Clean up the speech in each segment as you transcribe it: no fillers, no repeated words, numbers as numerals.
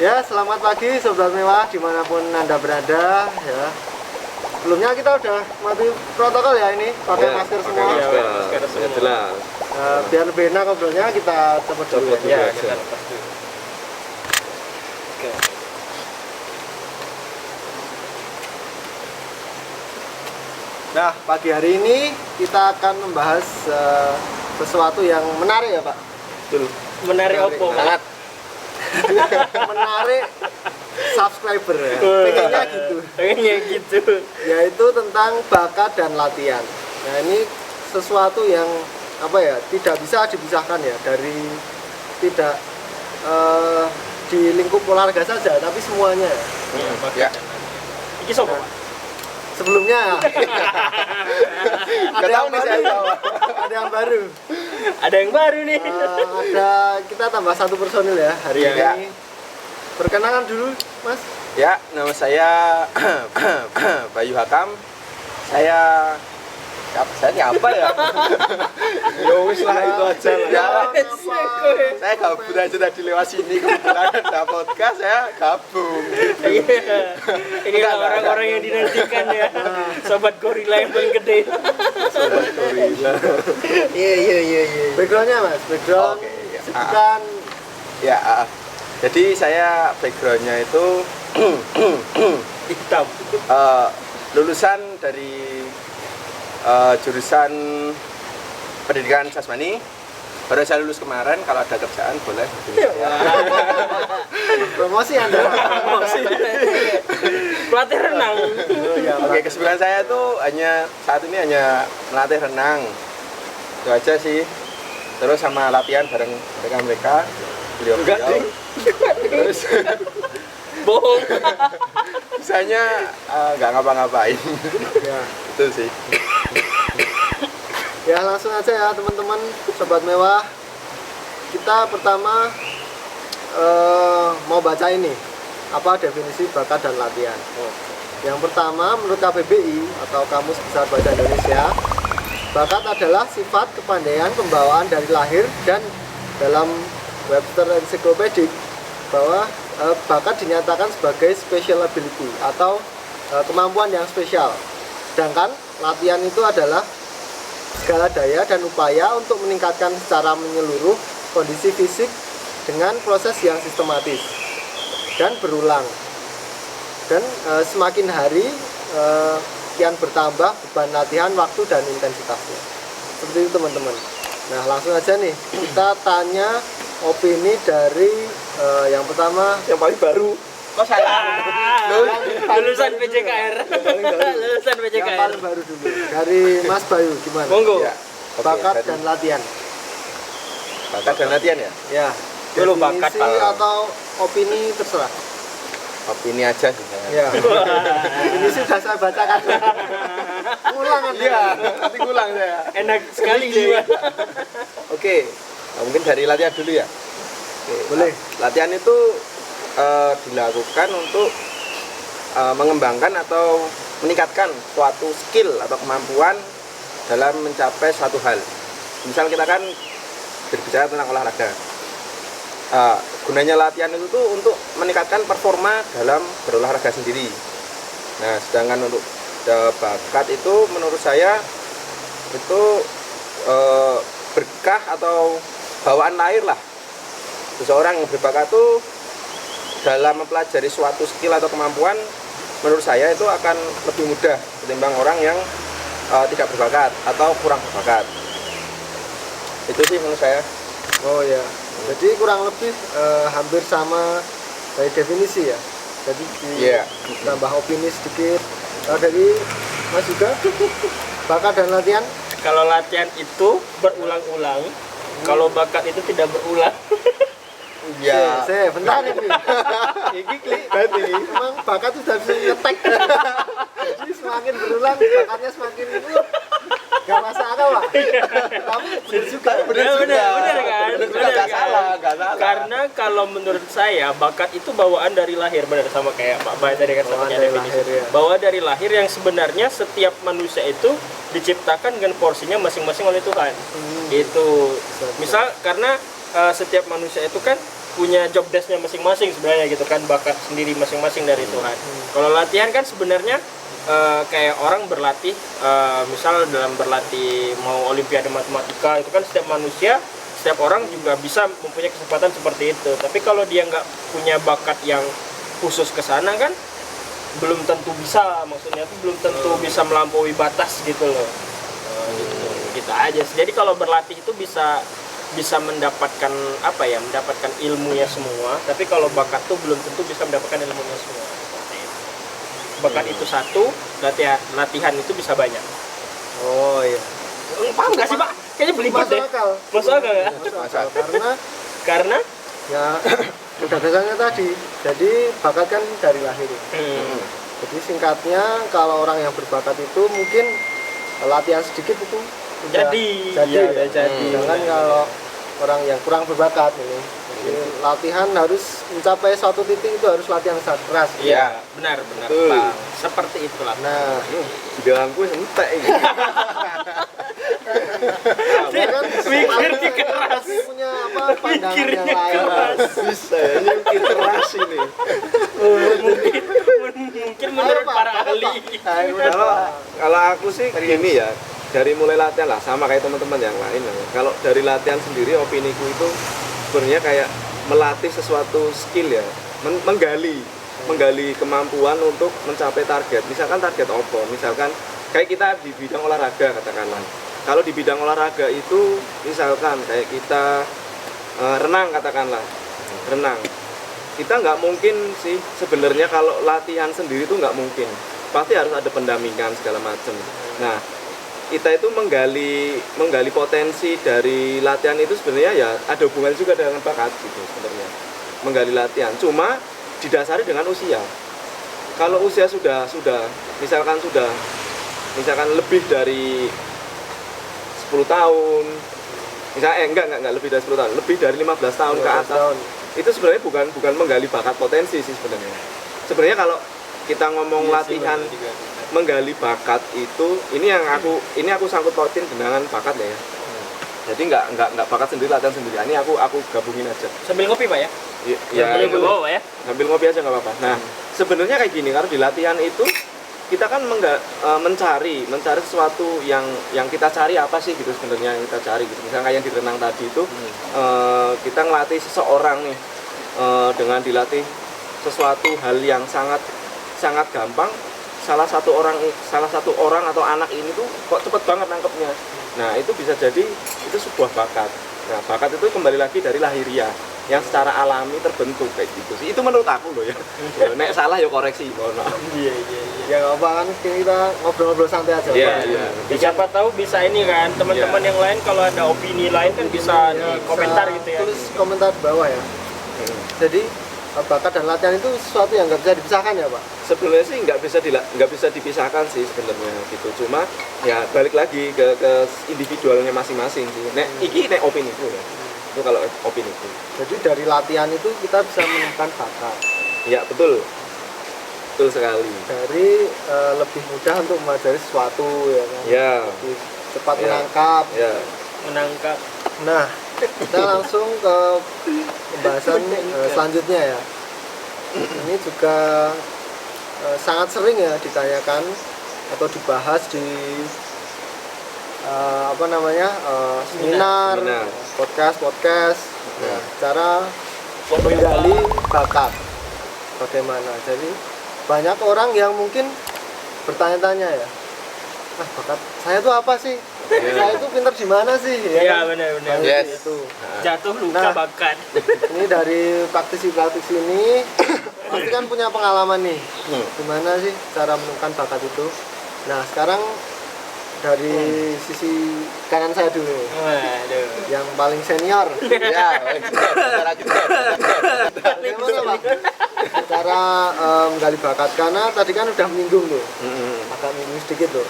Ya, selamat pagi Sobat Mewah dimanapun Anda berada ya. Sebelumnya kita udah mati protokol ya ini, pakai masker semua. Masker semua. Jelas. Biar lebih enak ngobrolnya, kita cepet dulu ya. Kita Oke. Nah, pagi hari ini kita akan membahas sesuatu yang menarik ya Pak. betul. Menarik Opo, sangat. Menarik subscriber ya. Pengennya gitu. Yaitu tentang bakat dan latihan. Nah, ini sesuatu yang apa ya, tidak bisa dipisahkan ya dari tidak di lingkup olahraga saja, tapi semuanya. Ya. Iki sopo? Sebelumnya ada yang baru. Ada yang baru. Ada yang baru nih. Ada kita tambah satu personil ya hari ini. Perkenalan dulu, Mas. Ya, nama saya Bayu Hakam. Saya siapa ya? Ya wis lah itu aja lah. Ya, saya gabung aja tadi lewat sini, kebetulan ada podcast, saya gabung. Ini orang-orang yang dinantikan ya. Sobat gorila yang paling gede. Sobat gorila. Iya. Backgroundnya Mas, background Oke, ya. sebutan Ya, jadi saya backgroundnya itu Hitam. lulusan dari jurusan pendidikan jasmani. Baru saya lulus kemarin, kalau ada kerjaan boleh hubungi saya. promosi Anda. Pelatih renang. Oke, kesibukan saya tuh saat ini hanya melatih renang. Itu aja sih. Terus sama latihan bareng mereka beliau. Terus Bohong. misalnya nggak ngapa-ngapain. Ya. Itu sih. Ya, langsung aja ya teman-teman Sobat Mewah. Kita pertama mau baca ini. Apa definisi bakat dan latihan? Yang pertama, menurut KBBI atau Kamus Besar Bahasa Indonesia, bakat adalah sifat kepandaian pembawaan dari lahir, dan dalam Webster Encyclopedic bahwa bakat dinyatakan sebagai special ability atau kemampuan yang spesial. Sedangkan latihan itu adalah segala daya dan upaya untuk meningkatkan secara menyeluruh kondisi fisik dengan proses yang sistematis dan berulang. Dan semakin hari kian bertambah beban latihan, waktu, dan intensitasnya. Seperti itu teman-teman. Nah, langsung aja nih kita tanya opini dari yang pertama, Yang paling baru. Kok saya? Lulusan PJKR. Lulusan yang PJKR. paling baru dulu dari Mas Bayu, gimana? Monggo. Ya. Oke, Bakat jadi dan latihan. bakat dan latihan ya. Ya. Dulu bakat, Definisi Pak. atau opini terserah. Opini aja sih saya. Ya. Ini sudah saya bacakan. Ulang Anda. Iya, nanti ngulang saya. Enak sekali jiwa. Oke, nah, mungkin dari latihan dulu ya. Oke, Boleh. Latihan itu dilakukan untuk mengembangkan atau meningkatkan suatu skill atau kemampuan dalam mencapai suatu hal. Misal kita kan berbicara tentang olahraga. Gunanya latihan itu tuh untuk meningkatkan performa dalam berolahraga sendiri. Nah, sedangkan untuk bakat itu menurut saya itu berkah atau bawaan lahir lah. Seseorang yang berbakat tuh dalam mempelajari suatu skill atau kemampuan, menurut saya itu akan lebih mudah ketimbang orang yang tidak berbakat atau kurang berbakat. Itu sih menurut saya. Oh ya. Jadi kurang lebih hampir sama dari definisi ya. Jadi tambah opini sedikit. Kalau dari Mas juga bakat dan latihan? Kalau latihan itu berulang-ulang, kalau bakat itu tidak berulang. Ya. Saya bentar nih. Ini klik berarti. Emang bakat itu sudah bisa ngetek. Jadi semakin berulang bakatnya semakin itu nggak masuk akal Pak. Tapi benar juga. Benar kan? Nggak salah. Karena kalau menurut saya bakat itu bawaan dari lahir, benar sama kayak Pak Bay tadi kan Bawaan seperti dari definisi. lahir, ya. Bawaan dari lahir yang sebenarnya setiap manusia itu diciptakan dengan porsinya masing-masing oleh Tuhan. Itu misal karena setiap manusia itu kan punya job desk-nya masing-masing sebenarnya gitu kan, bakat sendiri masing-masing dari Tuhan. Kalau latihan kan sebenarnya kayak orang berlatih, misal dalam berlatih mau olimpiade matematika itu kan setiap manusia, setiap orang juga bisa mempunyai kesempatan seperti itu. Tapi kalau dia nggak punya bakat yang khusus ke sana kan belum tentu bisa, maksudnya itu belum tentu bisa melampaui batas gitu loh. Gitu aja. Jadi kalau berlatih itu bisa mendapatkan apa ya, mendapatkan ilmunya semua, tapi kalau bakat tuh belum tentu bisa mendapatkan ilmunya semua. Seperti itu. Bakat itu satu, latihan itu bisa banyak. Oh iya. Paham nggak sih Pak? Kayaknya belibet deh. Masuk akal ya? Masuk akal. Karena Ya udah dasarnya tadi. Jadi bakat kan dari lahir. Jadi singkatnya kalau orang yang berbakat itu mungkin latihan sedikit itu udah jadi. Jangan kalau orang yang kurang berbakat ini. Jadi latihan harus mencapai suatu titik itu harus latihan sangat keras. Iya, benar. Pak. Seperti itulah. Nah, bilangku entek iki. dia kan Mikirnya keras. punya apa pandangan yang Mikirnya lain. keras. Bisa ya, ini mikir keras ini. Mungkin menurut para ahli. Kalau aku sih gini ya, dari mulai latihan lah sama kayak teman-teman yang lain lah. Kalau dari latihan sendiri opiniku itu sebenarnya kayak melatih sesuatu skill ya, menggali kemampuan untuk mencapai target. Misalkan target apa? Misalkan kayak kita di bidang olahraga katakanlah. Kalau di bidang olahraga itu misalkan kayak kita renang katakanlah, renang. Kita nggak mungkin sih sebenarnya kalau latihan sendiri itu nggak mungkin. Pasti harus ada pendampingan segala macam. Nah, kita itu menggali potensi dari latihan itu sebenarnya ya ada hubungan juga dengan bakat gitu sebenarnya. Menggali latihan, cuma didasari dengan usia. Kalau usia sudah misalkan lebih dari 10 tahun, misalnya enggak lebih dari 10 tahun, lebih dari 15 tahun ke atas. Itu sebenarnya bukan menggali bakat potensi sih sebenarnya. Sebenarnya kalau kita ngomong latihan menggali bakat itu, ini aku sangkut pautin dengan bakat ya. Jadi nggak bakat sendiri, latihan sendiri. Ini aku gabungin aja. Sambil ngopi Pak ya? Ya, sambil bawa ya. Sambil ngopi aja nggak apa-apa. Nah, sebenarnya kayak gini, karena di latihan itu kita kan mencari sesuatu yang kita cari apa sih gitu sebenarnya yang kita cari gitu. Misalnya kayak yang di renang tadi itu kita ngelatih seseorang nih dengan dilatih sesuatu hal yang sangat gampang. Salah satu orang atau anak ini tuh kok cepet banget nangkepnya. Nah, itu bisa jadi itu sebuah bakat. Nah, bakat itu kembali lagi dari lahiriah yang secara alami terbentuk kayak gitu sih. Itu menurut aku loh ya. Nek salah ya koreksi. Iya. Ya nggak apa kan kita ngobrol-ngobrol santai aja. Iya. Siapa tahu bisa ini kan teman-teman yang lain kalau ada opini lain kan bisa di komentar gitu ya. Tulis komentar di bawah ya. Jadi bakat dan latihan itu sesuatu yang nggak bisa dipisahkan ya Pak? Sebenarnya sih nggak bisa dipisahkan sih sebenarnya gitu. Cuma ya balik lagi ke individualnya masing-masing sih. Nek opini itu ya. Itu kalau opini itu. Jadi dari latihan itu kita bisa menemukan bakat. Ya betul sekali. Dari lebih mudah untuk mempelajari sesuatu ya kan. Ya. Lebih cepat menangkap. Ya. Menangkap. Nah, kita langsung ke pembahasan selanjutnya ya. Ini juga sangat sering ya ditanyakan atau dibahas di seminar, podcast. Nah, cara menggali bakat bagaimana. Jadi banyak orang yang mungkin bertanya-tanya ya, bakat saya itu apa sih? Saya itu pinter di mana sih? Iya, benar. Yes. Itu. Jatuh luka Nah. bakat. Ini dari praktisi ini pasti kan punya pengalaman nih. Gimana sih cara menemukan bakat itu? Nah, sekarang dari sisi kanan saya dulu. Waduh. Yang paling senior. Ya. Bagaimana Pak? Cara menggali bakat, karena tadi kan udah menyinggung tuh. Agak menyinggung sedikit tuh.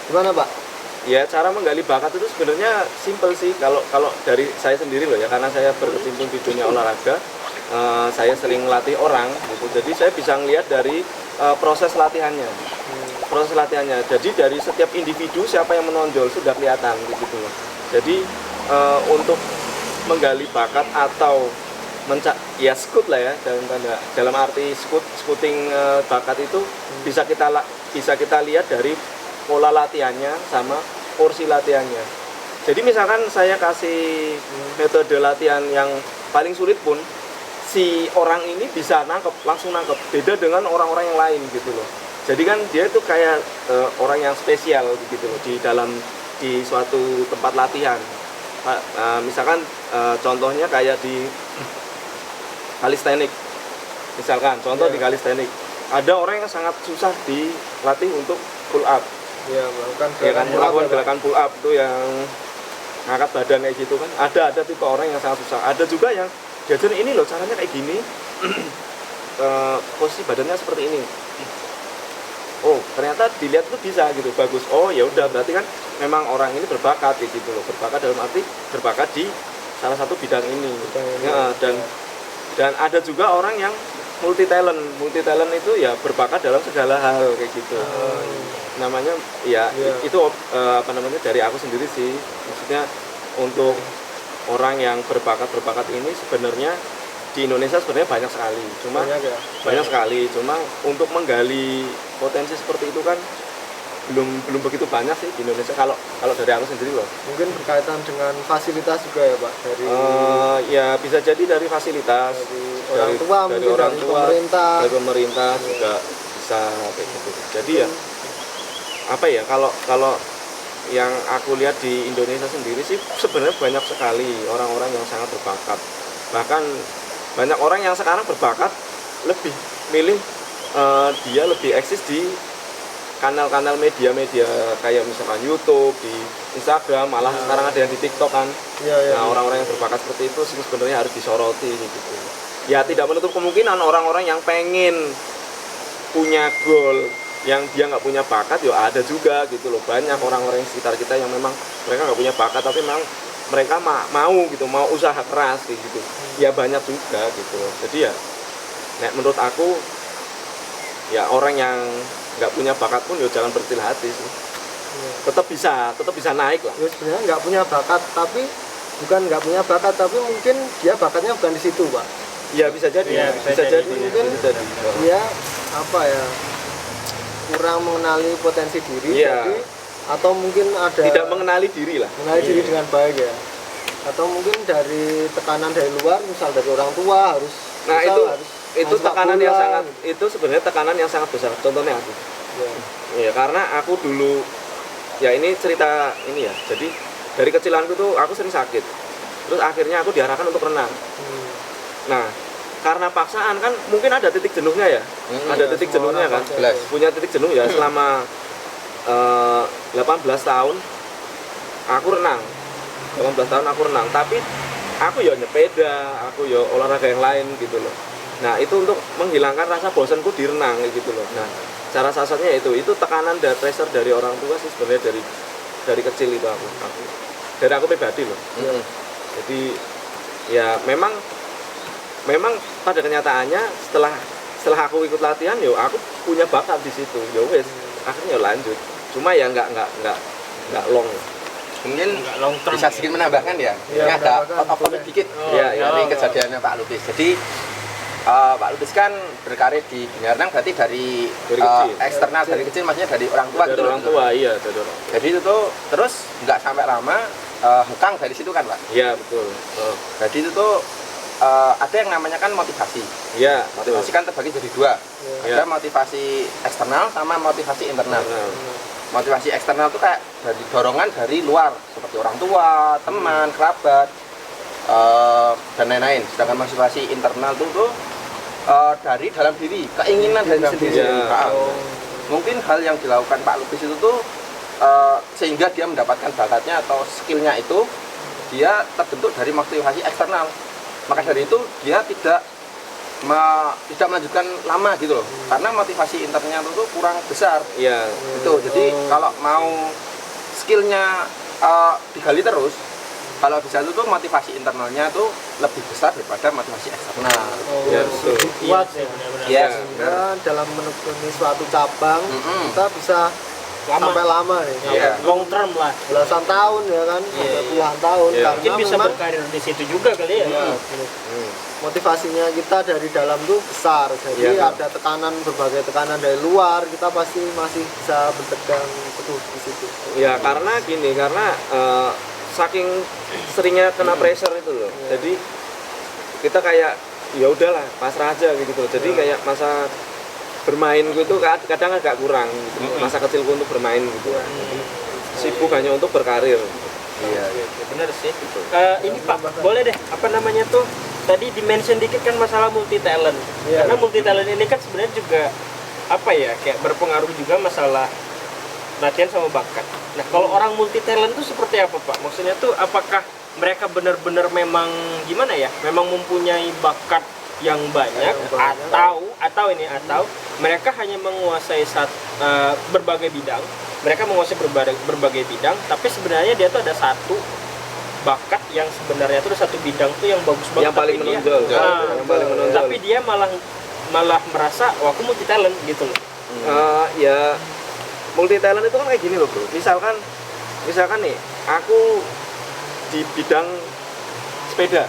Gimana Pak? Ya, cara menggali bakat itu sebenarnya simpel sih kalau dari saya sendiri loh ya, karena saya berkecimpung di dunia olahraga. Saya sering melatih orang gitu. Jadi saya bisa ngelihat dari proses latihannya. Jadi dari setiap individu siapa yang menonjol sudah kelihatan gitu loh. Jadi untuk menggali bakat atau ya scout lah ya, dalam arti scouting bakat itu bisa kita lihat dari pola latihannya sama porsi latihannya. Jadi misalkan saya kasih metode latihan yang paling sulit pun si orang ini bisa langsung nangkep, beda dengan orang-orang yang lain gitu loh. Jadi kan dia itu kayak orang yang spesial gitu loh di suatu tempat latihan. Misalkan contohnya kayak di kalistenik, misalkan contoh di kalistenik, ada orang yang sangat susah dilatih untuk pull up. Ya, melakukan gerakan pull up itu yang ngangkat badan kayak gitu kan. Ada tipe orang yang sangat susah. Ada juga yang diajarin ini loh caranya kayak gini, posisi badannya seperti ini. Oh ternyata dilihat itu bisa gitu, bagus. Oh ya udah berarti kan memang orang ini berbakat gitu loh. Berbakat dalam arti berbakat di salah satu bidang ini. Ya, dan ada juga orang yang multi talent itu ya berbakat dalam segala hal kayak gitu. Namanya ya itu dari aku sendiri sih. Maksudnya untuk orang yang berbakat ini sebenarnya di Indonesia sebenarnya banyak sekali. Banyak sekali. Cuma untuk menggali potensi seperti itu kan belum begitu banyak sih di Indonesia kalau dari aku sendiri loh. Mungkin berkaitan dengan fasilitas juga ya Pak, dari ya bisa jadi dari fasilitas dari orang tua, dari pemerintah juga bisa kayak gitu. Jadi ya apa ya, kalau yang aku lihat di Indonesia sendiri sih sebenarnya banyak sekali orang-orang yang sangat berbakat. Bahkan banyak orang yang sekarang berbakat lebih milih dia lebih eksis di kanal-kanal media kayak misalkan YouTube, di Instagram, malah sekarang ada yang di TikTok kan. Nah orang-orang yang berbakat seperti itu sih sebenarnya harus disoroti gitu. Ya tidak menutup kemungkinan orang-orang yang pengen punya goal yang dia nggak punya bakat, ya ada juga gitu loh. Banyak orang-orang di sekitar kita yang memang mereka nggak punya bakat tapi memang mereka mau usaha keras kayak gitu. Ya banyak juga gitu loh. Jadi ya menurut aku ya orang yang nggak punya bakat pun ya jangan berkecil hati sih. Tetap bisa naik lah. Ya sebenarnya nggak punya bakat, tapi bukan nggak punya bakat, tapi mungkin dia bakatnya bukan di situ Pak. Ya bisa jadi. Bisa jadi. Mungkin dia apa ya, kurang mengenali potensi diri, jadi atau mungkin ada tidak mengenali diri lah. Mengenali diri dengan baik ya. Atau mungkin dari tekanan dari luar, misal dari orang tua harus. Nah itu tekanan yang sangat, itu sebenarnya tekanan yang sangat besar. Contohnya aku. Ya karena aku dulu, ya ini cerita ini ya. Jadi dari kecilanku tuh aku sering sakit. Terus akhirnya aku diarahkan untuk renang. Nah karena paksaan kan mungkin ada titik jenuhnya ya. Ada titik jenuhnya kan. Punya titik jenuh ya selama 18 tahun aku renang. 18 tahun aku renang, tapi aku ya nyepeda, aku ya olahraga yang lain gitu loh. Nah itu untuk menghilangkan rasa bosanku di renang gitu loh. Nah cara salah satunya itu tekanan dan pressure dari orang tua sih sebenarnya dari kecil itu dari aku pribadi loh. Jadi ya memang pada kenyataannya setelah aku ikut latihan ya aku punya bakat di situ. Ya wes akhirnya lanjut. Cuma ya nggak long. Mungkin bisa sedikit menambahkan ya. Ini ada out-of-topic dikit dari kejadiannya Pak Lubis. Jadi Pak Lubis kan berkarir di dunia renang berarti dari eksternal, dari kecil maksudnya dari orang tua dari gitu. Orang tua, iya dari orang. Jadi itu tuh terus nggak sampai lama hengkang dari situ kan Pak? Iya betul. Jadi itu tuh ada yang namanya kan motivasi. Iya. Motivasi kan terbagi jadi dua. Ada motivasi eksternal sama motivasi internal. Motivasi eksternal itu kayak dari dorongan dari luar seperti orang tua, teman, kerabat, dan lain-lain. Sedangkan motivasi internal itu dari dalam diri, keinginan dari sendiri. Mungkin hal yang dilakukan Pak Lubis itu tuh sehingga dia mendapatkan bakatnya atau skillnya itu dia terbentuk dari motivasi eksternal. Maka dari itu dia tidak melanjutkan lama gitu loh, karena motivasi internalnya itu kurang besar. Iya. Itu jadi kalau mau skillnya digali terus, kalau bisa itu tuh motivasi internalnya tuh lebih besar daripada motivasi eksternal. Ya betul. Kuat ya. Yes. Dalam menekuni suatu cabang kita bisa sampai lama nih, Iya. long term lah. belasan tahun ya kan, Iya, sampai iya. puluhan tahun Iya. karena Mungkin bisa memang berkarir di situ juga kali ya. Iya, motivasinya kita dari dalam tuh besar, jadi Iya, ada tekanan, berbagai tekanan dari luar, kita pasti masih bisa berpegang teguh di situ. Ya karena gini, karena saking seringnya kena pressure itu loh. Jadi kita kayak ya udahlah pasrah aja gitu. Jadi kayak masa bermain gitu kadang agak kurang gitu. Masa kecilku untuk bermain gitu. Sibuk hanya untuk berkarir. Iya, benar sih. Ini Pak, boleh deh, apa namanya tuh? Tadi dimention dikit kan masalah multi talent. Iya. Karena multi talent ini kan sebenarnya juga apa ya, kayak berpengaruh juga masalah latihan sama bakat. Nah, kalau orang multi talent tuh seperti apa, Pak? Maksudnya tuh apakah mereka benar-benar memang gimana ya? Memang mempunyai bakat yang banyak, atau mereka hanya menguasai berbagai bidang. Mereka menguasai berbagai bidang, tapi sebenarnya dia tuh ada satu bakat yang sebenarnya tuh ada satu bidang tuh yang bagus banget, Yang paling tapi dia- menonjol. Yang paling menonjol. tapi dia malah merasa wah aku multi talent gitu loh. Ya multi talent itu kan kayak gini loh bro. Misalkan nih, aku di bidang sepeda,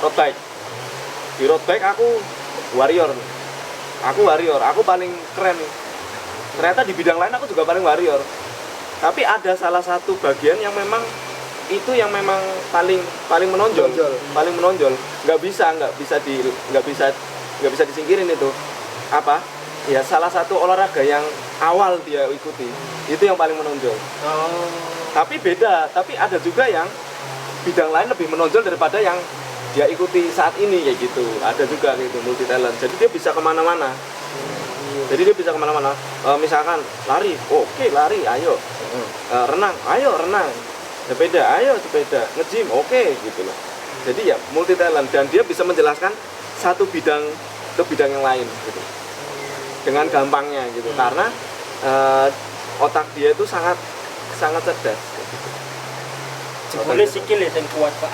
road bike. Di road bike aku warrior. Aku paling keren. Ternyata di bidang lain aku juga paling warrior. Tapi ada salah satu bagian yang memang itu yang memang paling menonjol. Paling menonjol. Nggak bisa disingkirin itu. Apa? Ya salah satu olahraga yang awal dia ikuti. Itu yang paling menonjol. Tapi ada juga yang bidang lain lebih menonjol daripada yang dia ikuti saat ini kayak gitu. Ada juga gitu multi talent. Jadi dia bisa kemana-mana. Misalkan lari, oke lari, ayo. Renang, ayo renang. Sepeda, ayo sepeda. Nge-gym, oke gitu loh. Jadi ya multi talent dan dia bisa menjelaskan satu bidang ke bidang yang lain gitu. Dengan gampangnya gitu. Karena otak dia itu sangat cerdas. Boleh sikil ya yang kuat Pak.